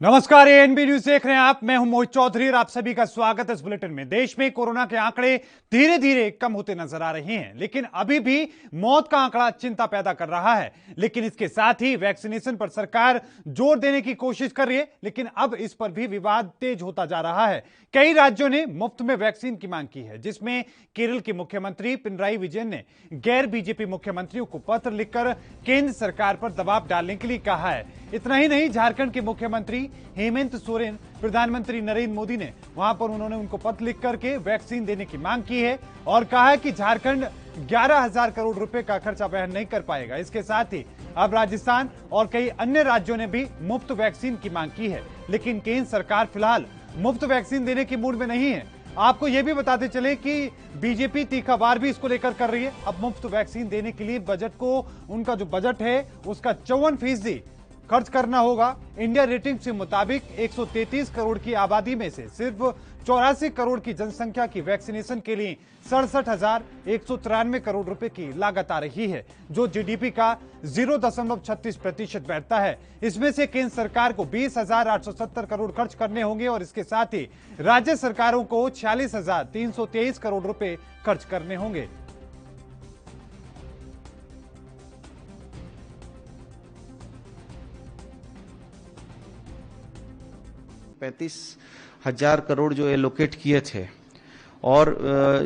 नमस्कार, ANB news देख रहे हैं आप। मैं हूं मोहित चौधरी और आप सभी का स्वागत है इस बुलेटिन में। देश में कोरोना के आंकड़े धीरे धीरे कम होते नजर आ रहे हैं, लेकिन अभी भी मौत का आंकड़ा चिंता पैदा कर रहा है। लेकिन इसके साथ ही वैक्सीनेशन पर सरकार जोर देने की कोशिश कर रही है, लेकिन अब इस पर भी विवाद तेज होता जा रहा है। कई राज्यों ने मुफ्त में वैक्सीन की मांग की है, जिसमें केरल के मुख्यमंत्री पिनराई विजयन ने गैर बीजेपी मुख्यमंत्रियों को पत्र लिखकर केंद्र सरकार पर दबाव डालने के लिए कहा है। इतना ही नहीं, झारखंड के मुख्यमंत्री हेमंत सोरेन प्रधानमंत्री नरेंद्र मोदी ने वहां पर उन्होंने उनको पत्र लिख करके वैक्सीन देने की मांग की है और कहा है कि झारखंड 11,000 करोड़ रुपए का खर्चा वहन नहीं कर पाएगा। इसके साथ ही अब राजस्थान और कई अन्य राज्यों ने भी मुफ्त वैक्सीन की मांग की है, लेकिन केंद्र सरकार फिलहाल मुफ्त वैक्सीन देने की मूड में नहीं है। आपको यह भी बताते चले कि बीजेपी तीखा वार भी इसको लेकर कर रही है। अब मुफ्त वैक्सीन देने के लिए बजट को, उनका जो बजट है उसका 54% खर्च करना होगा। इंडिया रेटिंग के मुताबिक 133 करोड़ की आबादी में से सिर्फ 84 करोड़ की जनसंख्या की वैक्सीनेशन के लिए 67,193 करोड़ रुपए की लागत आ रही है, जो जीडीपी का 0.36% बैठता है। इसमें से केंद्र सरकार को 20,870 करोड़ खर्च करने होंगे और इसके साथ ही राज्य सरकारों को 46,323 करोड़ रुपए खर्च करने होंगे। पैंतीस हजार करोड़ जो एलोकेट किए थे और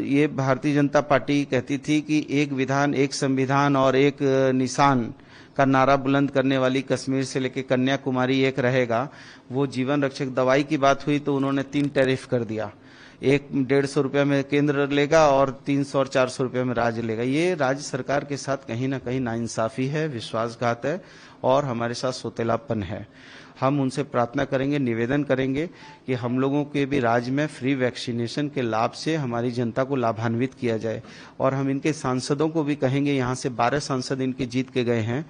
ये भारतीय जनता पार्टी कहती थी कि एक विधान, एक संविधान और एक निशान का नारा बुलंद करने वाली कश्मीर से लेकर कन्याकुमारी एक रहेगा। वो जीवन रक्षक दवाई की बात हुई तो उन्होंने 3 टैरिफ कर दिया। एक 150 रुपये में केंद्र लेगा और 300 और 400 रुपये में राज्य लेगा। ये राज्य सरकार के साथ कहीं ना कहीं नाइंसाफी है, विश्वासघात है और हमारे साथ सोतेलापन है। हम उनसे प्रार्थना करेंगे, निवेदन करेंगे कि हम लोगों के भी राज्य में फ्री वैक्सीनेशन के लाभ से हमारी जनता को लाभान्वित किया जाए। और हम इनके सांसदों को भी कहेंगे, यहाँ से 12 सांसद इनके जीत के गए हैं,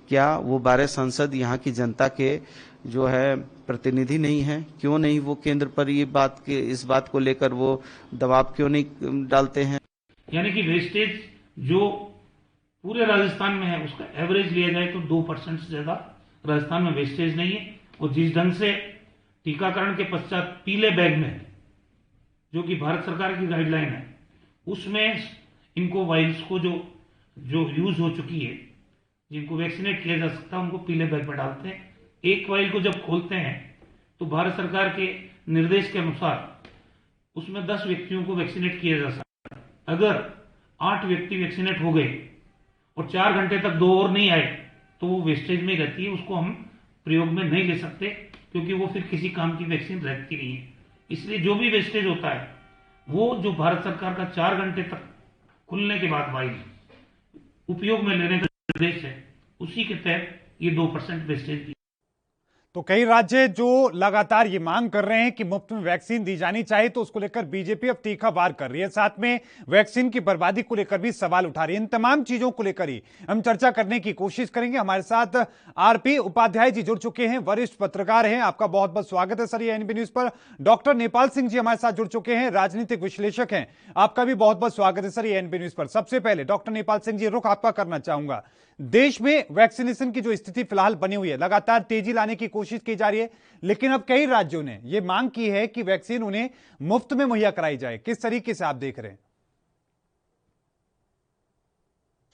क्या वो 12 सांसद यहाँ की जनता के जो है प्रतिनिधि नहीं है? क्यों नहीं वो केंद्र पर इस बात को लेकर वो दबाव क्यों नहीं डालते हैं? यानी कि वेस्टेज जो पूरे राजस्थान में है उसका एवरेज लिया जाए तो 2% से ज्यादा राजस्थान में वेस्टेज नहीं है। और जिस ढंग से टीकाकरण के पश्चात पीले बैग में, जो कि भारत सरकार की गाइडलाइन है, उसमें इनको वाइल्स को जो यूज हो चुकी है, जिनको वैक्सीनेट किया जा सकता है, उनको पीले बैग में डालते हैं। एक वाइल को जब खोलते हैं तो भारत सरकार के निर्देश के अनुसार उसमें 10 व्यक्तियों को वैक्सीनेट किया जा सकता है। अगर 8 व्यक्ति वैक्सीनेट हो गए और 4 घंटे तक 2 और नहीं आए तो वो वेस्टेज में रहती है, उसको हम प्रयोग में नहीं ले सकते, क्योंकि वो फिर किसी काम की वैक्सीन रहती नहीं है। इसलिए जो भी वेस्टेज होता है वो जो भारत सरकार का 4 घंटे तक खुलने के बाद वाइल उपयोग में लेने का निर्देश है, उसी के तहत ये 2% वेस्टेज की। तो कई राज्य जो लगातार ये मांग कर रहे हैं कि मुफ्त में वैक्सीन दी जानी चाहिए, तो उसको लेकर बीजेपी अब तीखा वार कर रही है। साथ में वैक्सीन की बर्बादी को लेकर भी सवाल उठा रही है। इन तमाम चीजों को लेकर ही हम चर्चा करने की कोशिश करेंगे। हमारे साथ आरपी उपाध्याय जी जुड़ चुके हैं, वरिष्ठ पत्रकार हैं। आपका बहुत बहुत स्वागत है सर ये एएनबी न्यूज पर। डॉक्टर नेपाल सिंह जी हमारे साथ जुड़ चुके हैं, राजनीतिक विश्लेषक हैं। आपका भी बहुत बहुत स्वागत है सर ये एएनबी न्यूज पर। सबसे पहले डॉक्टर नेपाल सिंह जी, रुख आपका करना चाहूंगा। देश में वैक्सीनेशन की जो स्थिति फिलहाल बनी हुई है, लगातार तेजी लाने की कोशिश की जा रही है, लेकिन अब कई राज्यों ने यह मांग की है कि वैक्सीन उन्हें मुफ्त में मुहैया कराई जाए। किस तरीके से आप देख रहे हैं?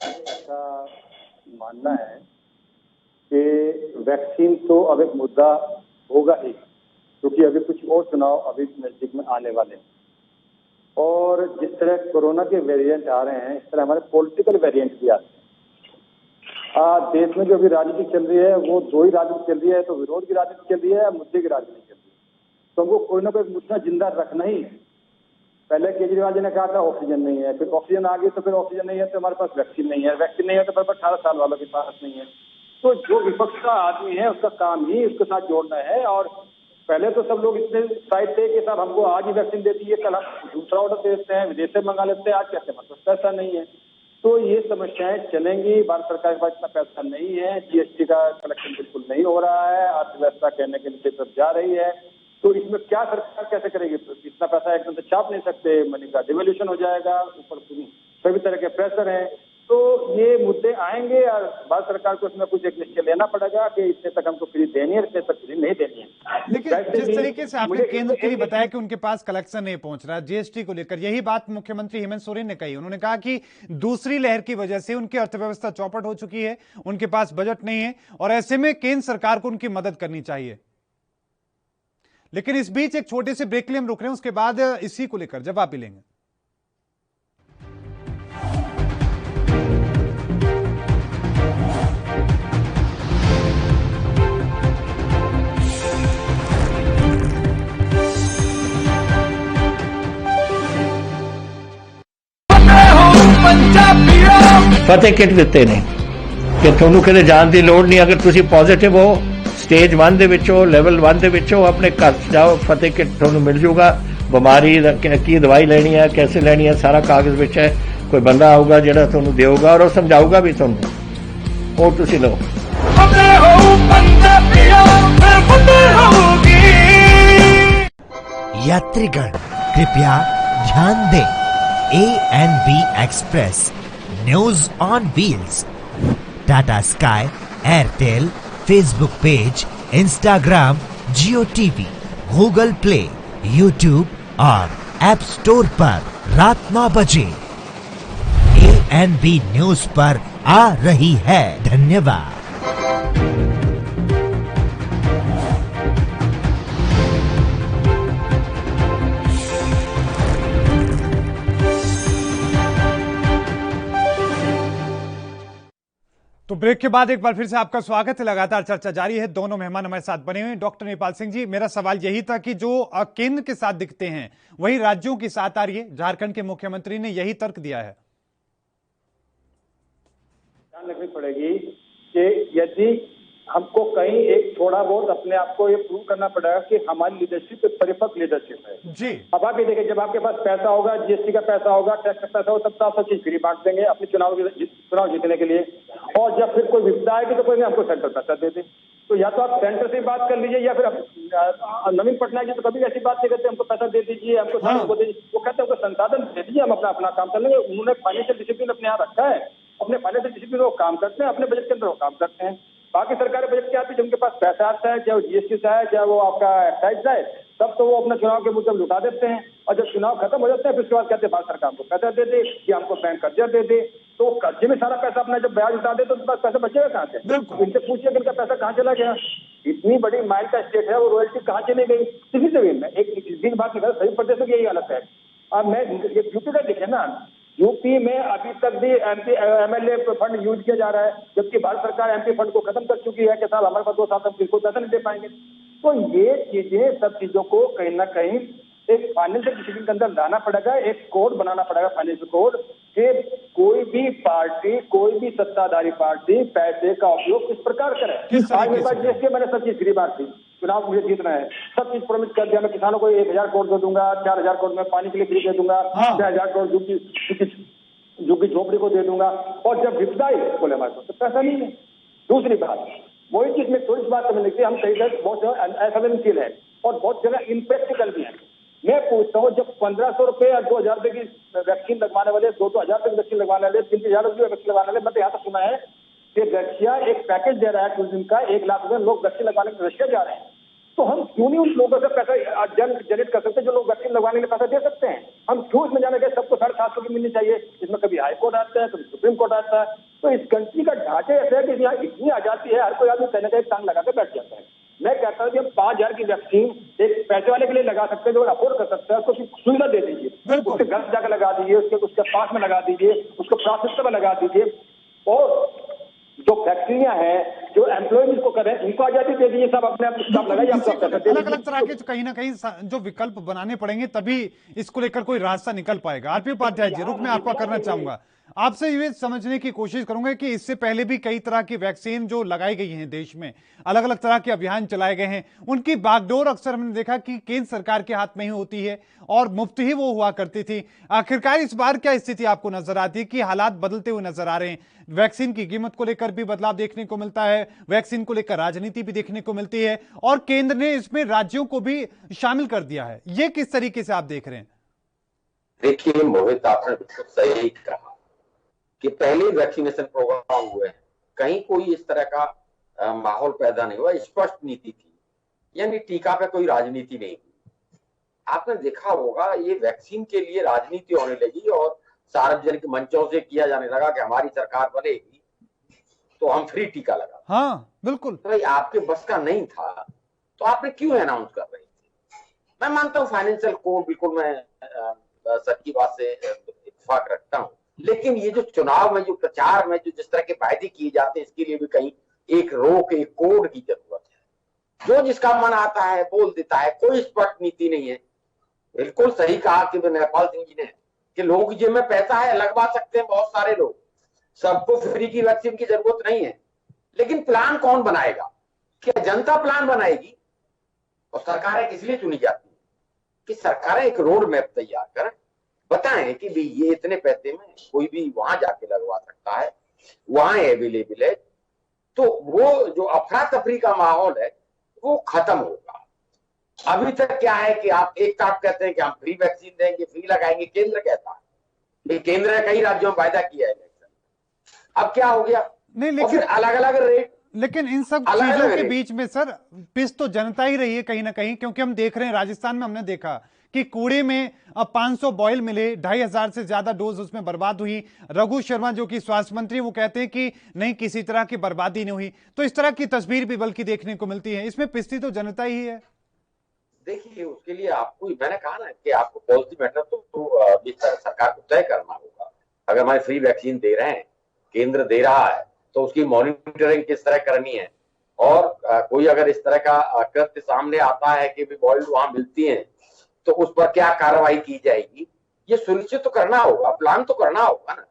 का मानना है कि वैक्सीन तो अब एक मुद्दा होगा ही, क्योंकि अभी कुछ और चुनाव अभी नजदीक में आने वाले हैं और जिस तरह कोरोना के वेरिएंट आ रहे हैं, इस तरह हमारे पॉलिटिकल वेरिएंट भी आते हैं। देश में जो अभी राजनीति चल रही है वो 2 ही राजनीति चल रही है, तो विरोध की राजनीति चल रही है या मुद्दे की राजनीति चल रही है। तो हमको कोई ना कोई मुद्दा जिंदा रखना ही है। पहले केजरीवाल जी ने कहा था ऑक्सीजन नहीं है, फिर ऑक्सीजन आ गई तो फिर ऑक्सीजन नहीं है तो हमारे पास वैक्सीन नहीं है, वैक्सीन नहीं है तो फिर 18 साल वालों के पास नहीं है। तो जो विपक्ष का आदमी है उसका काम ही उसके साथ जोड़ना है। और पहले तो सब लोग इतने साइड थे कि साहब हमको आज ही वैक्सीन दे दीजिए, कल हम दूसरा ऑर्डर दे देते हैं, विदेश से मंगा लेते हैं, आज कैसे मतलब पैसा नहीं है। तो ये समस्याएं चलेंगी। भारत सरकार के पास इतना पैसा नहीं है, जीएसटी का कलेक्शन बिल्कुल नहीं हो रहा है, अर्थव्यवस्था कहने के लिए तरफ जा रही है। तो इसमें क्या सरकार कैसे करेगी? इतना पैसा एकदम से छाप नहीं सकते, मनी का डिवैल्यूएशन हो जाएगा, ऊपर सभी तरह के प्रेशर है। तो ये मुद्दे आएंगे और भारत सरकार को इसमें कुछ एक निश्चय लेना पड़ेगा कि इतने तक हमको फ्री देनी है, इतने तक फ्री नहीं देनी है। लेकिन वैसे जिस भी तरीके से आपने मुझे केंद्र के लिए एक- बताया कि उनके पास कलेक्शन नहीं पहुंच रहा, जीएसटी को लेकर यही बात मुख्यमंत्री हेमंत सोरेन ने कही। उन्होंने कहा कि दूसरी लहर की वजह से उनकी अर्थव्यवस्था चौपट हो चुकी है, उनके पास बजट नहीं है और ऐसे में केंद्र सरकार को उनकी मदद करनी चाहिए। लेकिन इस बीच एक छोटे से ब्रेक के लिए हम रुक रहे हैं, उसके बाद इसी को लेकर जवाब भी लेंगे। ਫਤਿਹ ਕਿਟ ਦਿੱਤੇ ਨੇ ਕਿ ਤੁਹਾਨੂੰ ਕਿਤੇ ਜਾਣ ਦੀ ਲੋੜ ਨਹੀਂ। ਅਗਰ ਤੁਸੀਂ ਪੋਜ਼ਿਟਿਵ ਹੋ, ਸਟੇਜ 1 ਦੇ ਵਿੱਚ ਹੋ, ਲੈਵਲ 1 ਦੇ ਵਿੱਚ ਹੋ, ਆਪਣੇ ਘਰ 'ਚ ਜਾਓ, ਫਤਿਹ ਕਿਟ ਤੁਹਾਨੂੰ ਮਿਲ ਜੂਗਾ। ਬਿਮਾਰੀ ਦਾ ਕੀ ਦਵਾਈ ਲੈਣੀ ਹੈ, कैसे ਲੈਣੀ ਹੈ, ਸਾਰਾ ਕਾਗਜ਼ ਵਿੱਚ ਹੈ। ਕੋਈ ਬੰਦਾ ਆਊਗਾ ਜਿਹੜਾ ਤੁਹਾਨੂੰ ਦੇਊਗਾ ਔਰ ਉਹ ਸਮਝਾਊਗਾ ਵੀ ਤੁਹਾਨੂੰ, ਉਹ ਤੁਸੀਂ ਲਓ। यात्रीगण कृपया ध्यान दें, ANB express news on wheels, Tata sky, Airtel, Facebook page, Instagram, Jio TV, Google play, YouTube और ऐप स्टोर पर रात 9 बजे ANB न्यूज पर आ रही है। धन्यवाद। तो ब्रेक के बाद एक बार फिर से आपका स्वागत है। लगातार चर्चा जारी है, दोनों मेहमान हमारे साथ बने हुए हैं। डॉक्टर नेपाल सिंह जी, मेरा सवाल यही था कि जो केंद्र के साथ दिखते हैं वही राज्यों के साथ आ रही है। झारखंड के मुख्यमंत्री ने यही तर्क दिया है। ध्यान रखनी पड़ेगी कि यदि हमको कहीं एक थोड़ा बहुत अपने आप को ये प्रूव करना पड़ेगा कि हमारी लीडरशिप एक परिपक्व लीडरशिप है जी। अब आप ये देखिए, जब आपके पास पैसा होगा, जीएसटी का पैसा होगा, टैक्स का पैसा होगा, तब तो आप सब चीज फ्री बांट देंगे अपने चुनाव जीतने के लिए। और जब फिर कोई विपदा आएगी तो कोई हमको सेंटर पैसा दे दे। तो या तो आप सेंटर से बात कर लीजिए या फिर नवीन पटनायक जी तो कभी ऐसी बात नहीं करते हमको पैसा दे दीजिए, हमको हमको दे दीजिए। वो कहते हैं हमको संसाधन दे दीजिए, हम अपना अपना काम कर लेंगे। उन्होंने फाइनेंशियल डिसिप्लिन अपने यहाँ रखा है, अपने फाइनेंशियल डिसिप्लिन वो काम करते हैं, अपने बजट के अंदर वो काम करते हैं। बाकी सरकारी बजट क्या आती है, जब उनके पास पैसा आता है, चाहे वो जीएसटी से आए, चाहे वो आपका एक्साइज से आए, तब तो वो अपना चुनाव के मुद्दे लुटा देते हैं। और जब चुनाव खत्म हो जाता है फिर उसके बाद कहते हैं भारत सरकार को पैसा दे दे या हमको बैंक कर्जा दे दे। तो कर्जे में सारा पैसा अपना जब ब्याज उठा दे तो उनके पास पैसा बचेगा कहाँ से? इनसे पूछिए कि इनका पैसा कहाँ चला गया। इतनी बड़ी माइल का स्टेट है, वो रॉयल्टी कहाँ चली गई किसी से भी। मैं एक बात नहीं कर, सभी प्रदेशों की यही हालत है। अब मैं यूपी का देखे ना, यूपी में अभी तक भी एमएलए फंड यूज किया जा रहा है, जबकि भारत सरकार एमपी फंड को खत्म कर चुकी है कि साहब हमारे पास 2 साल तक किसको पैसा नहीं दे पाएंगे। तो ये चीजें, सब चीजों को कहीं ना कहीं एक फाइनेंशियल डिसिप्लिन के अंदर लाना पड़ेगा, एक कोड बनाना पड़ेगा, फाइनेंशियल कोड, कि कोई भी पार्टी, कोई भी सत्ताधारी पार्टी पैसे का उपयोग किस प्रकार करे। आज मेरे पास जीएसटी, मैंने सब चीज फ्री बात थी, चुनाव मुझे जीतना है, सब चीज प्रॉमिस कर दिया। मैं किसानों को 1000 करोड़ दे दूंगा, 4000 करोड़ में पानी के लिए फ्री दे दूंगा, 6000 करोड़ झुग्गी झोपड़ी को दे दूंगा। और जब विपदा आई बोले हमारे पास तो पैसा नहीं है। दूसरी बात, वही चीज में थोड़ी सी बात समझ लिखती है, हम कई जगह बहुत असंवेदनशील है और बहुत जगह इम्प्रैक्टिकल भी है। मैं पूछता हूँ, जब 1500 रुपए या 2000 रुपए की वैक्सीन लगवाने वाले, 2-2000 रुपए की वैक्सीन लगवाने वाले, 3-4 रुपए की वैक्सीन लगवाने वाले, मैंने यहाँ तक सुना है कि रशिया एक पैकेज दे रहा है कुछ दिन का, 1 लाख रुपए लोग वैक्सीन लगवाने के लिए रशिया जा रहे हैं। तो हम क्यों नहीं उन लोगों से पैसा जनरेट कर सकते जो लोग वैक्सीन लगवाने के लिए पैसा दे सकते हैं? हम क्यों इसमें जाने के सबको 750 की मिलनी चाहिए? इसमें कभी हाई कोर्ट आता है, कभी सुप्रीम कोर्ट आता है। तो इस कंट्री का ढांचे ऐसे है कि यहाँ इतनी आजादी है, हर कोई आदमी कहीं ना कहीं टांग लगा के बैठ जाता है। मैं कहता हूँ कि हम 5000 की वैक्सीन एक पैसे वाले के लिए लगा सकते हैं, जो अफोर्ड कर सकता है, उसको सुविधा दे दीजिए, उसके घर जाकर लगा दीजिए, उसके पास में लगा दीजिए, उसको प्राथमिकता में लगा दीजिए। और जो फैक्ट्रियां हैं, जो एम्प्लॉयज को कर रहे हैं, इनको आजादी दे दीजिए, सब अपने आप स्टाफ लगाइए, अलग अलग तरह के कहीं ना कहीं जो विकल्प बनाने पड़ेंगे, तभी इसको लेकर कोई रास्ता निकल पाएगा। आरपी उपाध्याय जी, रुक मैं आपका करना चाहूंगा, आपसे ये समझने की कोशिश करूंगा कि इससे पहले भी कई तरह की वैक्सीन जो लगाई गई हैं देश में, अलग अलग तरह के अभियान चलाए गए हैं, उनकी बागडोर अक्सर हमने देखा कि केंद्र सरकार के हाथ में ही होती है और मुफ्त ही वो हुआ करती थी। आखिरकार इस बार क्या स्थिति आपको नजर आती है कि हालात बदलते हुए नजर आ रहे हैं? वैक्सीन की कीमत को लेकर भी बदलाव देखने को मिलता है, वैक्सीन को लेकर राजनीति भी देखने को मिलती है और केंद्र ने इसमें राज्यों को भी शामिल कर दिया है। ये किस तरीके से आप देख रहे हैं? देखिए मोहित, आपने बिल्कुल सही कहा कि पहले वैक्सीनेशन प्रोग्राम हुए, कहीं कोई इस तरह का माहौल पैदा नहीं हुआ। स्पष्ट नीति थी यानी टीका पे कोई राजनीति नहीं। आपने देखा होगा ये वैक्सीन के लिए राजनीति होने लगी और सार्वजनिक मंचों से किया जाने लगा कि हमारी सरकार बनेगी तो हम फ्री टीका लगा। हाँ बिल्कुल। तो भाई आपके बस का नहीं था तो आपने क्यों अनाउंस कर रहे थे? मैं मानता हूँ फाइनेंशियल कोड, बिल्कुल मैं सच की बात से इत्तेफाक रखता हूँ, लेकिन ये जो चुनाव में जो प्रचार में जो जिस तरह के वायदे किए जाते हैं इसके लिए भी कहीं एक रोक, एक कोड की जरूरत है। जो जिसका मन आता है बोल देता है, कोई स्पष्ट नीति नहीं है। बिल्कुल सही कहा कि नेपाल सिंह जी ने कि लोगों की जेब में पैसा है, लगवा सकते हैं बहुत सारे लोग, सबको फ्री की वैक्सीन की जरूरत नहीं है, लेकिन प्लान कौन बनाएगा? क्या जनता प्लान बनाएगी? और सरकारें किस लिए चुनी जाती है कि सरकारें एक रोड मैप तैयार करें, बताएं कि भाई ये इतने पैसे में कोई भी वहां जाके लगवा सकता है, वहां अवेलेबल है, तो वो जो अफरा तफरी का माहौल है वो खत्म होगा। अभी तक क्या है कि आप एक तरफ कहते हैं कि हम फ्री वैक्सीन देंगे, फ्री लगाएंगे, केंद्र कहता है, केंद्र ने कई राज्यों में वायदा किया है, अब क्या हो गया? नहीं लेकिन फिर अलग अलग रेट। लेकिन इन सब चीजों के बीच में सर पिस तो जनता ही रही है कहीं ना कहीं, क्योंकि हम देख रहे हैं राजस्थान में हमने देखा कि कूड़े में अब 500 बॉयल मिले, 2500 से ज्यादा डोज उसमें बर्बाद हुई। रघु शर्मा जो कि स्वास्थ्य मंत्री वो कहते हैं कि नहीं किसी तरह की बर्बादी नहीं हुई। तो इस तरह की तस्वीर भी बल्कि देखने को मिलती है, इसमें पिसती तो जनता ही है। देखिए उसके लिए आपको, मैंने कहा ना कि आपको पॉलिसी मैटर तो सरकार को तय करना होगा। अगर हमारे फ्री वैक्सीन दे रहे हैं, केंद्र दे रहा है, तो उसकी मॉनिटरिंग किस तरह करनी है, और कोई अगर इस तरह का कृत्य सामने आता है कि भी बॉइल्ड वहां मिलती है तो उस पर क्या कार्रवाई की जाएगी, ये सुनिश्चित तो करना होगा, प्लान तो करना होगा ना।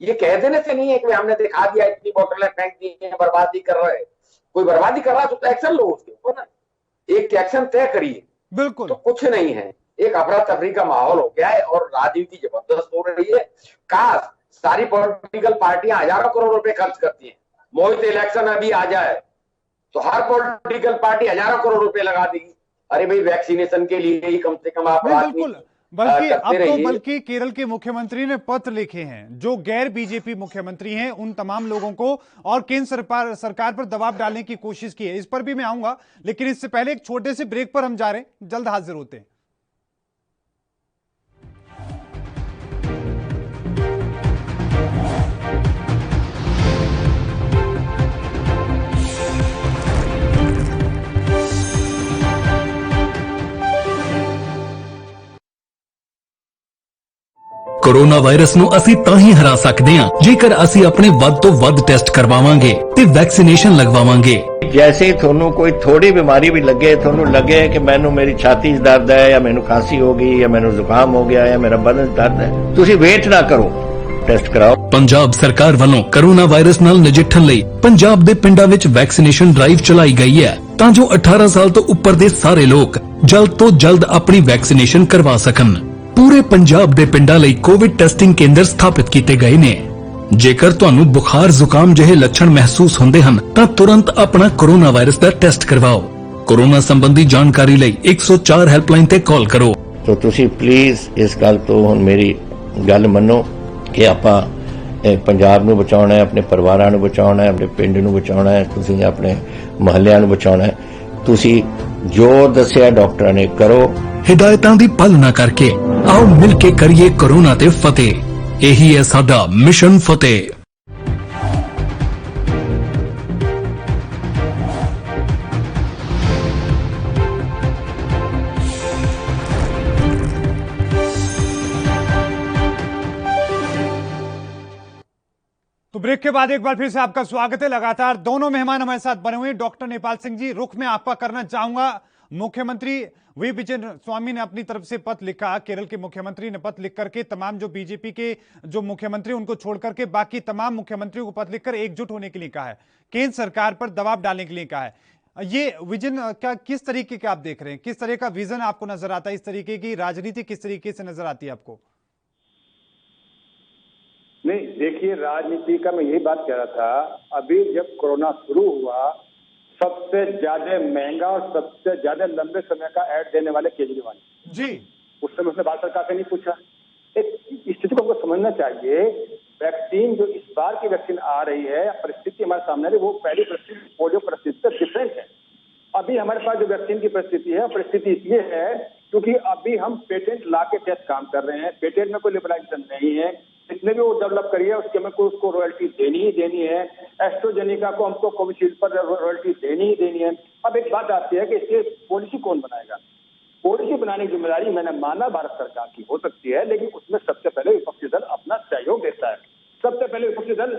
ये कह देने से नहीं है कि हमने दिखा दिया इतनी बोतलें फेंक दी है, बर्बादी कर रहे हैं। कोई बर्बादी कर रहा है तो एक्शन लो उसके ऊपर ना, एक एक्शन तय करिए। बिल्कुल। तो कुछ नहीं है, एक अफरा तफरी का माहौल हो गया है और राजनीति जबरदस्त हो रही है। काश सारी पॉलिटिकल पार्टियां हजारों करोड़ रुपए खर्च करती हैं, मोहित इलेक्शन अभी आ जाए तो हर पॉलिटिकल पार्टी हजारों करोड़ रुपए लगा देगी। अरे भाई वैक्सीनेशन के लिए ही कम से कम आप बिल्कुल। बल्कि अब तो बल्कि केरल के मुख्यमंत्री ने पत्र लिखे हैं जो गैर बीजेपी मुख्यमंत्री हैं उन तमाम लोगों को, और केंद्र सरकार पर दबाव डालने की कोशिश की है। इस पर भी मैं आऊंगा, लेकिन इससे पहले एक छोटे से ब्रेक पर हम जा रहे हैं, जल्द हाजिर होते हैं। कोरोना वायरस ਨੂੰ ਅਸੀਂ ਤਾਂ ਹੀ ਹਰਾ ਸਕਦੇ ਹਾਂ ਜੇਕਰ ਅਸੀਂ ਆਪਣੇ ਵੱਧ ਤੋਂ ਵੱਧ ਟੈਸਟ ਕਰਵਾਵਾਂਗੇ ਤੇ ਵੈਕਸੀਨੇਸ਼ਨ ਲਗਵਾਵਾਂਗੇ। जैसे ਤੁਹਾਨੂੰ ਕੋਈ ਥੋੜੀ ਬਿਮਾਰੀ ਵੀ ਲੱਗੇ, ਤੁਹਾਨੂੰ ਲੱਗੇ ਕਿ ਮੈਨੂੰ ਮੇਰੀ ਛਾਤੀ 'ਚ ਦਰਦ ਹੈ ਜਾਂ ਮੈਨੂੰ ਖਾਂਸੀ ਹੋ ਗਈ ਜਾਂ ਮੈਨੂੰ ਜ਼ੁਕਾਮ ਹੋ ਗਿਆ ਜਾਂ ਮੇਰਾ ਬਦਨ 'ਚ ਦਰਦ ਹੈ, ਤੁਸੀਂ ਵੇਟ ਨਾ ਕਰੋ, ਟੈਸਟ ਕਰਾਓ। ਪੰਜਾਬ ਸਰਕਾਰ ਵੱਲੋਂ ਕੋਰੋਨਾ ਵਾਇਰਸ ਨਾਲ ਨਜਿੱਠਣ ਲਈ ਪੰਜਾਬ ਦੇ ਪਿੰਡਾਂ ਵਿੱਚ ਵੈਕਸੀਨੇਸ਼ਨ ਡਰਾਈਵ ਚਲਾਈ ਗਈ ਹੈ ਤਾਂ ਜੋ 18 ਸਾਲ ਤੋਂ ਉੱਪਰ ਦੇ ਸਾਰੇ ਲੋਕ ਜਲਦ ਤੋਂ ਜਲਦ ਆਪਣੀ ਵੈਕਸੀਨੇਸ਼ਨ ਕਰਵਾ ਸਕਣ। पूरे पंजाब ਦੇ ਪਿੰਡਾਂ ਲਈ ਕੋਵਿਡ ਟੈਸਟਿੰਗ ਕੇਂਦਰ ਸਥਾਪਿਤ ਕੀਤੇ ਗਏ ਨੇ। ਜੇਕਰ ਤੁਹਾਨੂੰ ਬੁਖਾਰ ਜ਼ੁਕਾਮ ਜਿਹੇ ਲੱਛਣ ਮਹਿਸੂਸ ਹੁੰਦੇ ਹਨ ਤਾਂ ਤੁਰੰਤ ਆਪਣਾ ਕੋਰੋਨਾ ਵਾਇਰਸ ਦਾ ਟੈਸਟ ਕਰਵਾਓ। ਕੋਰੋਨਾ ਸੰਬੰਧੀ ਜਾਣਕਾਰੀ ਲਈ 104 ਹੈਲਪਲਾਈਨ ਤੇ ਕਾਲ ਕਰੋ। तो ਤੁਸੀਂ ਪਲੀਜ਼ ਇਸ ਗੱਲ ਤੋਂ ਹੁਣ ਮੇਰੀ ਗੱਲ ਮੰਨੋ ਕਿ ਆਪਾਂ ਪੰਜਾਬ ਨੂੰ ਬਚਾਉਣਾ ਹੈ, ਆਪਣੇ ਪਰਿਵਾਰਾਂ ਨੂੰ ਬਚਾਉਣਾ ਹੈ, ਆਪਣੇ ਪਿੰਡ ਨੂੰ ਬਚਾਉਣਾ ਹੈ, ਤੁਸੀਂ ਆਪਣੇ ਮੁਹੱਲਿਆਂ ਨੂੰ ਬਚਾਉਣਾ ਹੈ। ਤੁਸੀਂ ਜੋ ਦੱਸਿਆ ਡਾਕਟਰਾਂ ਨੇ ਕਰੋ। हिदायतां दी पालना करके आओ मिल के करिए कोरोना ते फतेह। यही है साडा मिशन फतेह। तो ब्रेक के बाद एक बार फिर से आपका स्वागत है। लगातार दोनों मेहमान हमारे साथ बने हुए हैं। डॉक्टर नेपाल सिंह जी, रुख में आपका करना चाहूंगा, मुख्यमंत्री वी विजय स्वामी ने अपनी तरफ से पत्र लिखा, केरल के मुख्यमंत्री ने पत्र लिख करके तमाम जो बीजेपी के जो मुख्यमंत्री उनको छोड़ करके बाकी तमाम मुख्यमंत्रियों को पत्र लिखकर एकजुट होने के लिए कहा है, केंद्र सरकार पर दबाव डालने के लिए कहा है। ये विजन क्या, किस तरीके का आप देख रहे हैं, किस तरह का विजन आपको नजर आता है, इस तरीके की राजनीति किस तरीके से नजर आती है आपको? नहीं देखिए, राजनीति का मैं यही बात कह रहा था, अभी जब कोरोना शुरू हुआ सबसे ज्यादा महंगा और सबसे ज्यादा लंबे समय का ऐड देने वाले केजरीवाल जी, उस समय उसने भारत सरकार से नहीं पूछा। एक स्थिति को हमको समझना चाहिए। वैक्सीन जो इस बार की वैक्सीन आ रही है, परिस्थिति हमारे सामने है, वो पहली परिस्थिति पोलियो परिस्थिति से डिफरेंट है। अभी हमारे पास जो वैक्सीन की परिस्थिति इसलिए है क्योंकि अभी हम पेटेंट ला के टेस्ट काम कर रहे हैं। पेटेंट में कोई लिबरलाइजेशन नहीं है। जितने भी वो डेवलप करी है उसके में कोई उसको रॉयल्टी देनी ही देनी है। एस्ट्राजेनेका को हमको कोविशील्ड पर रॉयल्टी देनी ही देनी है। अब एक बात आती है कि इसकी पॉलिसी कौन बनाएगा। पॉलिसी बनाने की जिम्मेदारी मैंने माना भारत सरकार की हो सकती है, लेकिन उसमें सबसे पहले विपक्षी दल अपना सहयोग देता है। सबसे पहले विपक्षी दल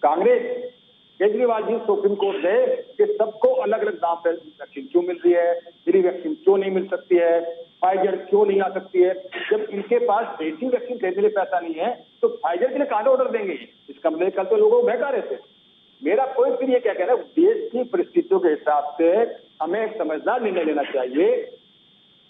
कांग्रेस, केजरीवाल जी सुप्रीम कोर्ट गए कि सबको अलग अलग दाम पर वैक्सीन क्यों मिल रही है, फ्री वैक्सीन क्यों नहीं मिल सकती है, फाइजर क्यों नहीं आ सकती है। जब इनके पास देसी वैक्सीन खरीदने के लिए पैसा नहीं है तो फाइजर के लिए कहां ऑर्डर देंगे। इसका मतलब कल तो लोगों को बहका रहे थे। मेरा पॉइंट फिर ये क्या कहना है, देश की परिस्थितियों के हिसाब से हमें एक समझदार निर्णय लेना चाहिए।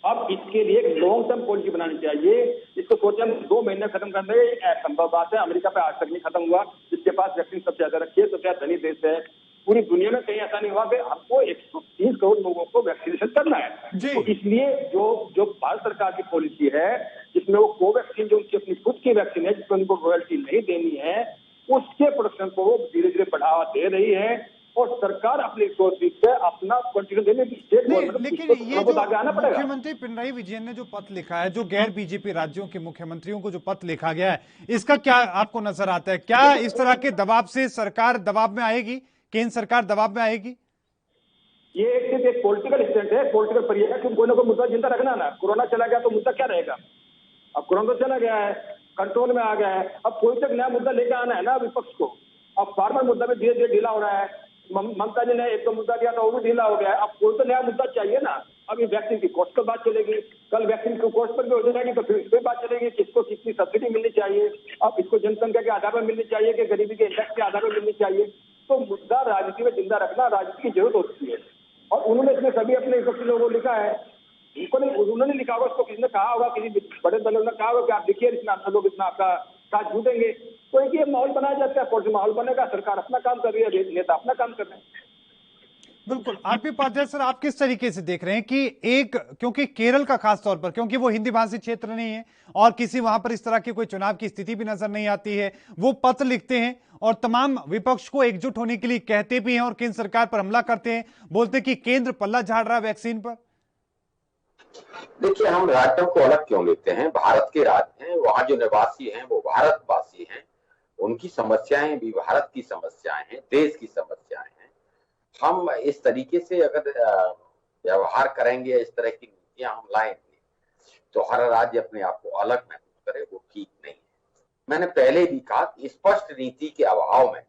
अब इसके लिए एक लॉन्ग टर्म पॉलिसी बनानी चाहिए। इसको सोचे हम 2 महीने खत्म कर देंगे, असंभव बात है। अमेरिका पे आज तक नहीं खत्म हुआ, जिसके पास वैक्सीन सबसे ज्यादा रखी है, सबसे ज्यादा धनी देश है। पूरी दुनिया में कहीं ऐसा नहीं हुआ कि हमको 130 करोड़ लोगों को वैक्सीनेशन करना है। तो इसलिए जो भारत सरकार की पॉलिसी है जिसमें वो कोवैक्सीन जो उनकी अपनी खुद की वैक्सीन है जिसको उनको रॉयल्टी नहीं देनी है, उसके प्रोडक्शन को वो धीरे धीरे बढ़ावा दे रही है और सरकार अपनी रिसोर्सेज से अपना कंट्रीब्यूशन देने की लेकिन ये जो मुख्यमंत्री पिनराई विजयन ने जो पत्र लिखा है, जो गैर बीजेपी राज्यों के मुख्यमंत्रियों को जो पत्र लिखा गया है, इसका क्या आपको नजर आता है? क्या इस तरह के दबाव से सरकार दबाव में आएगी, केंद्र सरकार दबाव में आएगी? ये एक पॉलिटिकल स्टैंड है, पॉलिटिकल परिया है कि कोई ना कोई मुद्दा जिंदा रखना ना। कोरोना चला गया तो मुद्दा क्या रहेगा। अब कोरोना तो चला गया है, कंट्रोल में आ गया है। अब कोई तक नया मुद्दा लेकर आना है ना विपक्ष को। अब फार्मर मुद्दा में धीरे धीरे ढीला हो रहा है। ममता जी ने एक तो मुद्दा दिया था वो भी ढीला हो गया है। अब कोई तो नया मुद्दा चाहिए ना। अब ये वैक्सीन की कॉस्ट पर बात चलेगी, कल वैक्सीन की कॉस्ट पर भी हो जाएगी तो फिर इस पर बात चलेगी कि इसको कितनी सब्सिडी मिलनी चाहिए। अब इसको जनसंख्या के आधार पर मिलनी चाहिए कि गरीबी के इंडेक्स के आधार पर मिलनी चाहिए। तो मुद्दा राजनीति में जिंदा रखना राजनीति की जरूरत होती है। और उन्होंने इसमें सभी अपने विपक्षी लोगों को लिखा है। इनको नहीं, उन्होंने लिखा होगा, उसको किसी ने कहा होगा, किसी बड़े दलों ने कहा होगा कि आप देखिए इसमें आप लोग इतना आपका साथ जुटेंगे। तो एक ये माहौल बनाया जाता है, पॉलिसी माहौल बनेगा। सरकार अपना काम कर रही है, नेता अपना काम कर रहे हैं। बिल्कुल। आरपी उपाध्याय सर, आप किस तरीके से देख रहे हैं कि क्योंकि केरल का खास तौर पर, क्योंकि वो हिंदी भाषी क्षेत्र नहीं है और किसी वहां पर इस तरह की कोई चुनाव की स्थिति भी नजर नहीं आती है, वो पत्र लिखते हैं और तमाम विपक्ष को एकजुट होने के लिए कहते भी हैं और केंद्र सरकार पर हमला करते हैं, बोलते कि केंद्र पल्ला झाड़ रहा है वैक्सीन पर। देखिए, हम राज्यों को अलग क्यों लेते हैं? भारत के राज्य हैं, वहां जो निवासी हैं वो भारतवासी हैं, उनकी समस्याएं भी भारत की समस्याएं हैं, देश की समस्याएं हैं। हम इस तरीके से अगर व्यवहार करेंगे, इस तरह की नीतियां हम लाएंगे तो हर राज्य अपने आप को अलग महसूस करे, वो ठीक नहीं है। मैंने पहले भी कहा, स्पष्ट नीति के अभाव में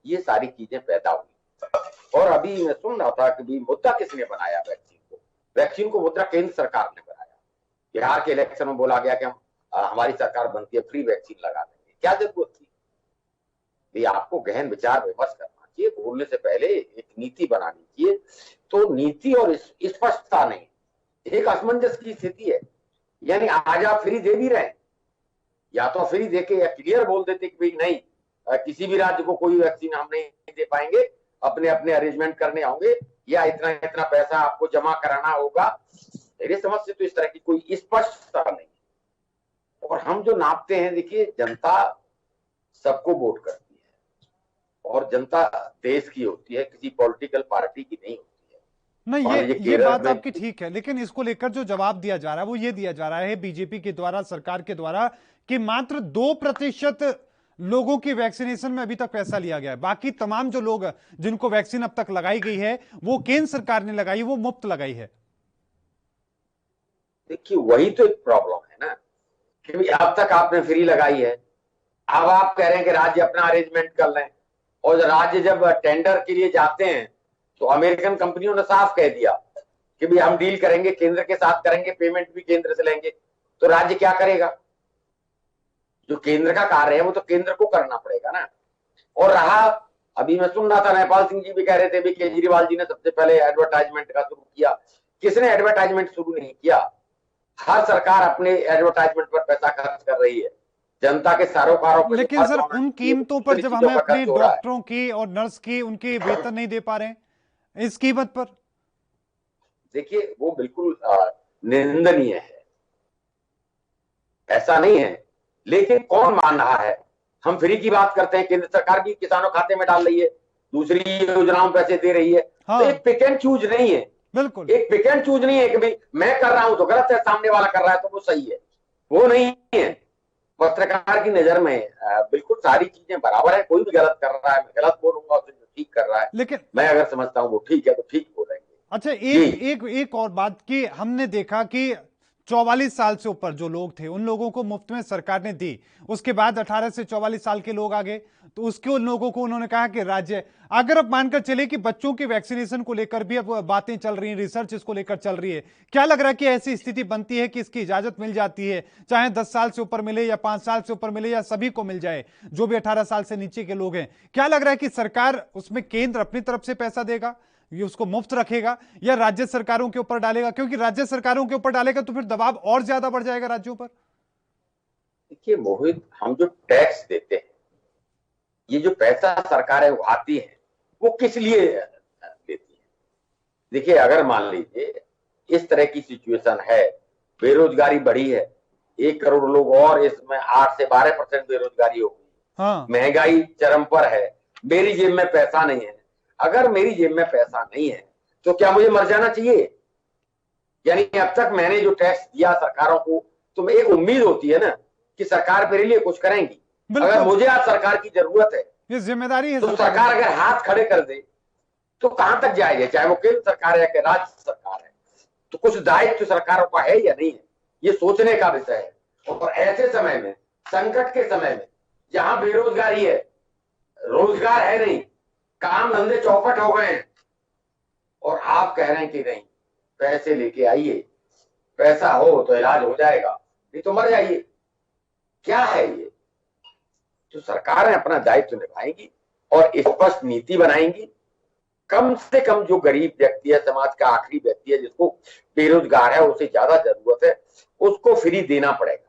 ये सारी चीजें पैदा हुई। और अभी मैं सुन रहा था कि मुद्दा किसने बनाया वैक्सीन को मुद्दा केंद्र सरकार ने बनाया। बिहार के इलेक्शन में बोला गया कि हम हमारी सरकार बनती है फ्री वैक्सीन लगा देंगे। क्या जरूरत थी? आपको गहन विचार विमर्श करना चाहिए, बोलने से पहले एक नीति बनानी चाहिए। तो नीति और स्पष्टता नहीं, एक असमंजस की स्थिति है। यानी आज आप फ्री दे भी रहे, या तो फ्री देके या क्लियर बोल देते कि भाई नहीं, किसी भी राज्य को कोई वैक्सीन हम नहीं दे पाएंगे, अपने अपने अरेंजमेंट करने होंगे या इतना इतना पैसा आपको जमा कराना होगा। मेरे समझ से तो इस तरह की कोई स्पष्टता नहीं। और हम जो नापते हैं, देखिए, जनता सबको वोट करती है और जनता देश की होती है, किसी पॉलिटिकल पार्टी की नहीं होती है। नहीं, ये बात आपकी ठीक है, लेकिन इसको लेकर जो जवाब दिया जा रहा है वो ये दिया जा रहा है बीजेपी के द्वारा, सरकार के द्वारा, कि मात्र 2% लोगों की वैक्सीनेशन में अभी तक पैसा लिया गया है। बाकी तमाम जो लोग जिनको वैक्सीन अब तक लगाई गई है वो केंद्र सरकार ने लगाई, वो मुफ्त लगाई है। देखिए, वही तो एक प्रॉब्लम है ना कि अब तक आपने फ्री लगाई है, अब आप कह रहे हैं कि राज्य अपना अरेंजमेंट कर लें। और राज्य जब टेंडर के लिए जाते हैं तो अमेरिकन कंपनियों ने साफ कह दिया कि भाई हम डील करेंगे, केंद्र के साथ करेंगे, पेमेंट भी केंद्र से लेंगे। तो राज्य क्या करेगा? जो केंद्र का कार्य है वो तो केंद्र को करना पड़ेगा ना। और रहा, अभी मैं सुन रहा था नेपाल सिंह जी भी कह रहे थे भी केजरीवाल जी ने सबसे पहले एडवर्टाइजमेंट का शुरू किया। किसने एडवर्टाइजमेंट शुरू नहीं किया? हर सरकार अपने एडवर्टाइजमेंट पर पैसा खर्च कर रही है, जनता के सरोकारों पर। लेकिन सर, उन कीमतों पर जब हमें अपने डॉक्टरों की और नर्स की उनके वेतन नहीं दे पा रहे हैं इस कीमत पर, देखिए, वो बिल्कुल निंदनीय है, ऐसा नहीं है। लेकिन कौन मान रहा है? हम फ्री की बात करते हैं, केंद्र सरकार भी किसानों खाते में डाल रही है, दूसरी योजनाओं में पैसे दे रही है। हाँ। तो एक पिक एंड चूज नहीं है बिल्कुल। एक पिक एंड चूज नहीं है कि भाई मैं कर रहा हूं तो गलत है, सामने वाला कर रहा है तो वो सही है, वो नहीं है। पत्रकार की नजर में बिल्कुल सारी चीजें बराबर है। कोई भी गलत कर रहा है मैं गलत बोलूंगा, उससे जो ठीक कर रहा है लेकिन मैं अगर समझता हूं वो ठीक है तो ठीक बोलेंगे। अच्छा, एक और बात कि हमने देखा कि 44 साल से ऊपर जो लोग थे उन लोगों को मुफ्त में सरकार ने दी, उसके बाद 18 से 44 साल के लोग आ गए, तो उसके उन लोगों को उन्होंने कहा कि राज्य, अगर अब मानकर चले कि बच्चों के वैक्सीनेशन को लेकर भी अब बातें चल रही हैं, रिसर्च इसको लेकर चल रही है, क्या लग रहा है कि ऐसी स्थिति बनती है कि इसकी इजाजत मिल जाती है, चाहे 10 साल से ऊपर मिले या 5 साल से ऊपर मिले या सभी को मिल जाए जो भी 18 साल से नीचे के लोग हैं, क्या लग रहा है कि सरकार उसमें केंद्र अपनी तरफ से पैसा देगा, ये उसको मुफ्त रखेगा, या राज्य सरकारों के ऊपर डालेगा? क्योंकि राज्य सरकारों के ऊपर डालेगा तो फिर दबाव और ज्यादा बढ़ जाएगा राज्यों पर। देखिए मोहित, हम जो टैक्स देते हैं, ये जो पैसा सरकारें उठाती है वो किस लिए देती है? देखिए अगर मान लीजिए इस तरह की सिचुएशन है, बेरोजगारी बढ़ी है, 1 करोड़ लोग और इसमें 8 से 12% बेरोजगारी हो गई, हाँ। महंगाई चरम पर है, मेरी जेब में पैसा नहीं है। अगर मेरी जेब में पैसा नहीं है तो क्या मुझे मर जाना चाहिए? यानी अब तक मैंने जो टैक्स दिया सरकारों को, तो एक उम्मीद होती है ना कि सरकार मेरे लिए कुछ करेंगी। अगर मुझे आज सरकार की जरूरत है, ये जिम्मेदारी है तो सरकार अगर हाथ खड़े कर दे तो कहां तक जाएगी? चाहे वो केंद्र सरकार है कि राज्य सरकार है, तो कुछ दायित्व सरकारों का है या नहीं है, ये सोचने का विषय है। और ऐसे समय में, संकट के समय में, जहां बेरोजगारी है, रोजगार है नहीं, काम धंधे चौपट हो गए हैं, और आप कह रहे हैं कि नहीं पैसे लेके आइए, पैसा हो तो इलाज हो जाएगा, नहीं तो मर जाइए, क्या है ये? तो सरकारें अपना दायित्व निभाएंगी और स्पष्ट नीति बनाएंगी। कम से कम जो गरीब व्यक्ति है, समाज का आखिरी व्यक्ति है, जिसको बेरोजगार है, उसे ज्यादा जरूरत है, उसको फ्री देना पड़ेगा,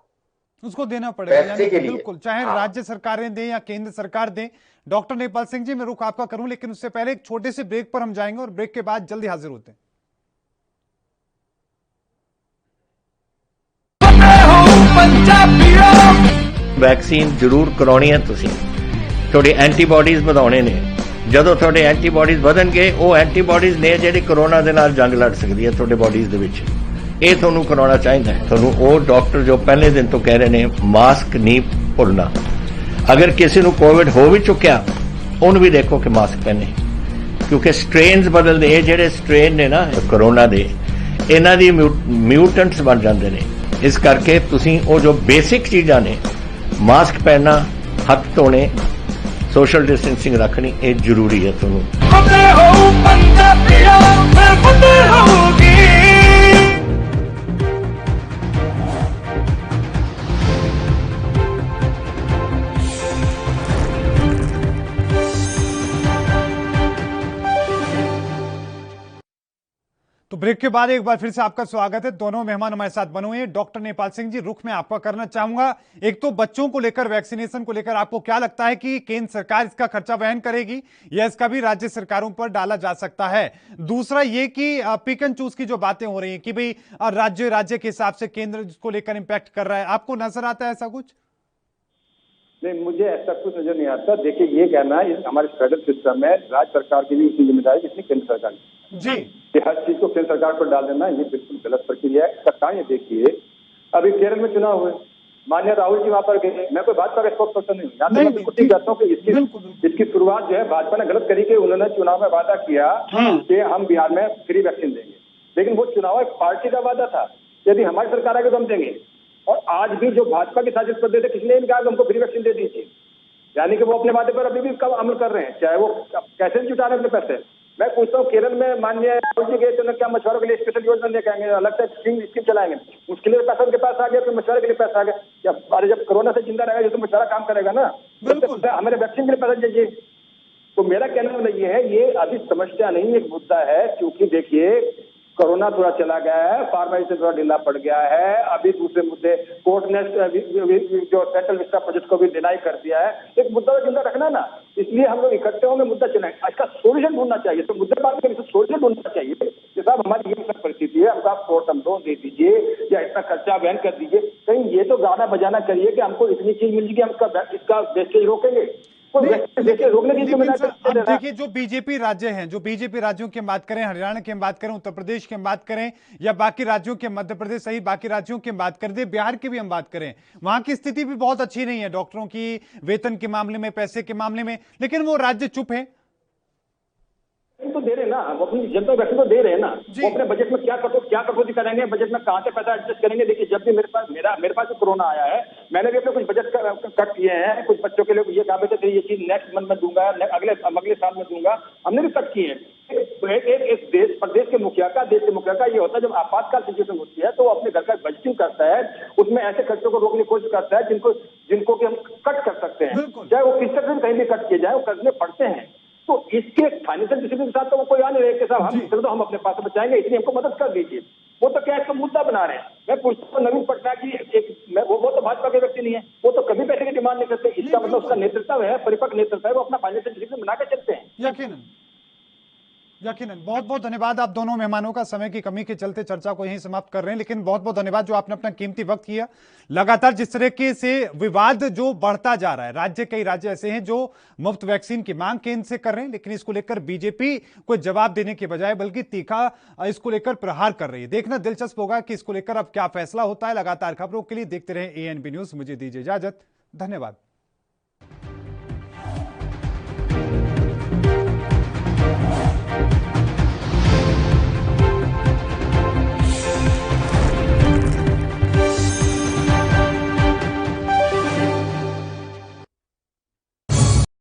उसको देना पड़ेगा पैसे के लिए। बिल्कुल, चाहे राज्य सरकारें दें या केंद्र सरकार दें। डॉक्टर नेपाल सिंह जी, मैं रुख आपका करूं, लेकिन उससे पहले एक छोटे से ब्रेक पर हम जाएंगे और ब्रेक के बाद जल्दी हाजिर होते हैं। ਵੈਕਸੀਨ ਜ਼ਰੂਰ ਕਰਾਉਣੀ ਹੈ ਤੁਸੀਂ, ਤੁਹਾਡੇ ਐਂਟੀਬਾਡੀਜ਼ ਵਧਾਉਣੇ ਨੇ। ਜਦੋਂ ਤੁਹਾਡੇ ਐਂਟੀਬਾਡੀਜ਼ ਵਧਣਗੇ, ਉਹ ਐਂਟੀਬਾਡੀਜ਼ ਨੇ ਜਿਹੜੀ ਕਰੋਨਾ ਦੇ ਨਾਲ ਜੰਗ ਲੜ ਸਕਦੀ ਹੈ ਤੁਹਾਡੇ ਬਾਡੀਜ਼ ਦੇ ਵਿੱਚ। ਇਹ ਤੁਹਾਨੂੰ ਕਰਾਉਣਾ ਚਾਹੀਦਾ ਹੈ। ਤੁਹਾਨੂੰ ਉਹ ਡਾਕਟਰ ਜੋ ਪਹਿਲੇ ਦਿਨ ਤੋਂ ਕਹਿ ਰਹੇ ਨੇ ਮਾਸਕ ਨਹੀਂ ਭੁੱਲਣਾ। ਅਗਰ ਕਿਸੇ ਨੂੰ ਕੋਵਿਡ ਹੋ ਵੀ ਚੁੱਕਿਆ, ਉਹਨੂੰ ਵੀ ਦੇਖੋ ਕਿ ਮਾਸਕ ਪਹਿਨੇ, ਕਿਉਂਕਿ ਸਟ੍ਰੇਨਸ ਬਦਲਦੇ। ਇਹ ਜਿਹੜੇ ਸਟ੍ਰੇਨ ਨੇ ਨਾ ਕਰੋਨਾ ਦੇ, ਇਹਨਾਂ ਦੀ ਮਿਊਟੈਂਟਸ ਬਣ ਜਾਂਦੇ ਨੇ। ਇਸ ਕਰਕੇ ਤੁਸੀਂ ਉਹ ਜੋ ਬੇਸਿਕ ਚੀਜ਼ਾਂ ਨੇ, ਮਾਸਕ ਪਹਿਨਣਾ, ਹੱਥ ਧੋਣੇ, सोशल डिस्टेंसिंग रखनी ये जरूरी है। ਤੁਹਾਨੂੰ तो ब्रेक के बाद एक बार फिर से आपका स्वागत है। दोनों मेहमान हमारे साथ बने हुए हैं। डॉक्टर नेपाल सिंह जी, रुख में आपका करना चाहूंगा, एक तो बच्चों को लेकर, वैक्सीनेशन को लेकर आपको क्या लगता है कि केंद्र सरकार इसका खर्चा वहन करेगी या इसका भी राज्य सरकारों पर डाला जा सकता है? दूसरा ये कि पिक एंड चूज की जो बातें हो रही हैं कि भाई राज्य के हिसाब से केंद्र इसको लेकर इंपैक्ट कर रहा है, आपको नजर आता है ऐसा कुछ? नहीं, मुझे ऐसा कुछ नजर नहीं आता। देखिए, ये कहना हमारे फेडरल सिस्टम में राज्य सरकार की भी उतनी जिम्मेदारी जितनी केंद्र सरकार की जी, कि हर चीज को केंद्र सरकार पर डाल देना ये बिल्कुल गलत प्रक्रिया है। सरकार, ये देखिए अभी केरल में चुनाव हुए, माननीय राहुल जी वहां पर गए। मैं कोई भाजपा का स्पोक्स पर्सन नहीं हूँ, यहाँ मैं बिल्कुल ठीक कहता हूँ कि इसकी शुरुआत जो है भाजपा ने गलत करी कि उन्होंने चुनाव में वादा किया कि हम बिहार में फ्री वैक्सीन देंगे, लेकिन वो चुनाव एक पार्टी का वादा था। यदि हमारी सरकार आगे तो हम देंगे। और आज भी जो भाजपा के साजिश पर थे, किसी ने कहा कि हमको फ्री वैक्सीन दे दीजिए, यानी कि वो अपने वादे पर अभी भी इसका अमल कर रहे हैं, चाहे वो कैसे जुटा रहे अपने पैसे। मैं पूछता हूँ, केरल में माननीय राहुल जी गए तो क्या मछुआरों के लिए स्पेशल योजना लेकर आएंगे, अलग से स्कीम चलाएंगे, उसके लिए पैसा उनके पास आ गया, फिर मछुआरे के लिए पैसा आ गया। अरे जब कोरोना से जिंदा रहेगा तो मछुआरा काम करेगा ना, हमें वैक्सीन के लिए पैसा चाहिए। तो मेरा कहना मतलब ये है, ये अभी समस्या नहीं एक मुद्दा है, क्योंकि देखिए कोरोना थोड़ा चला गया है, फार्मेसी से थोड़ा ढीला पड़ गया है। अभी दूसरे मुद्दे, कोर्ट ने जो सेंट्रल विस्टा प्रोजेक्ट को भी डिनाई कर दिया है। एक मुद्दा तो जिंदा रखना ना, इसलिए हम लोग इकट्ठे होंगे, मुद्दा चलाएंगे, इसका सोल्यूशन ढूंढना चाहिए। तो मुद्दे बात करें, सोल्यूशन ढूंढना चाहिए कि साहब हमारी ये सब परिस्थिति है, हमको आप शॉर्ट टर्म लोन दे दीजिए या इतना खर्चा वहन कर दीजिए। कहीं ये तो गाना बजाना करिए कि हमको इतनी चीज मिल जाएगी, हम इसका वेस्टेज रोकेंगे। कोई वैक्सीन देखिए रोकने की लेकिन जिम्मेदारी सर, तो अब दे रहा है। देखिए जो बीजेपी राज्य हैं, जो बीजेपी राज्यों की हम बात करें, हरियाणा की हम बात करें, उत्तर प्रदेश की हम बात करें, या बाकी राज्यों के, मध्य प्रदेश सहित बाकी राज्यों की हम बात कर दें, बिहार की भी हम बात करें, वहां की स्थिति भी बहुत अच्छी नहीं है डॉक्टरों की, वेतन के मामले में, पैसे के मामले में, लेकिन वो राज्य चुप है। तो दे रहे हैं ना, वो अपनी जनता वैक्सीन तो दे रहे हैं ना। जी। वो अपने बजट में क्या कटौती करेंगे, बजट में कहां से पैसा एडजस्ट करेंगे। देखिए जब भी मेरे पास जो कोरोना आया है, मैंने भी अपने कुछ बजट कट किए हैं। कुछ बच्चों के लिए ये कहा थे ये चीज नेक्स्ट मंथ में दूंगा, अगले साल में दूंगा, हमने भी कट किए हैं। एक प्रदेश के मुखिया का ये होता है, जब आपातकाल सिचुएशन होती है तो वो अपने घर का बजटिंग करता है, उसमें ऐसे खर्चों को रोकने की कोशिश करता है जिनको कि हम कट कर सकते हैं, चाहे वो किस तरह से कहीं भी कट किए जाए, वो करने पड़ते हैं। तो इसके फाइनेंशियल डिसिप्लिन के साथ तो वो कोई आ नहीं रहे कि साहब हम अपने पास बचाएंगे, इतनी हमको मदद कर दीजिए। वो तो क्या इसका मुद्दा बना रहे हैं। मैं पूछता हूँ नवीन पटनायक जी, वो तो भाजपा के व्यक्ति नहीं है, वो तो कभी पैसे की डिमांड नहीं करते। इसका मतलब उसका नेतृत्व है, परिपक्व नेतृत्व है, वो अपना फाइनेंशियल डिसिप्लिन बना के चलते हैं। यकीनन बहुत बहुत धन्यवाद आप दोनों मेहमानों का। समय की कमी के चलते चर्चा को यहीं समाप्त कर रहे हैं, लेकिन बहुत बहुत धन्यवाद जो आपने अपना कीमती वक्त किया। लगातार जिस तरीके से विवाद जो बढ़ता जा रहा है, कई राज्य ऐसे हैं जो मुफ्त वैक्सीन की मांग केंद्र से कर रहे हैं, लेकिन इसको लेकर बीजेपी को जवाब देने के बजाय बल्कि तीखा इसको लेकर प्रहार कर रही है। देखना दिलचस्प होगा कि इसको लेकर अब क्या फैसला होता है। लगातार खबरों के लिए देखते रहे ANB न्यूज। मुझे दीजिए इजाजत, धन्यवाद।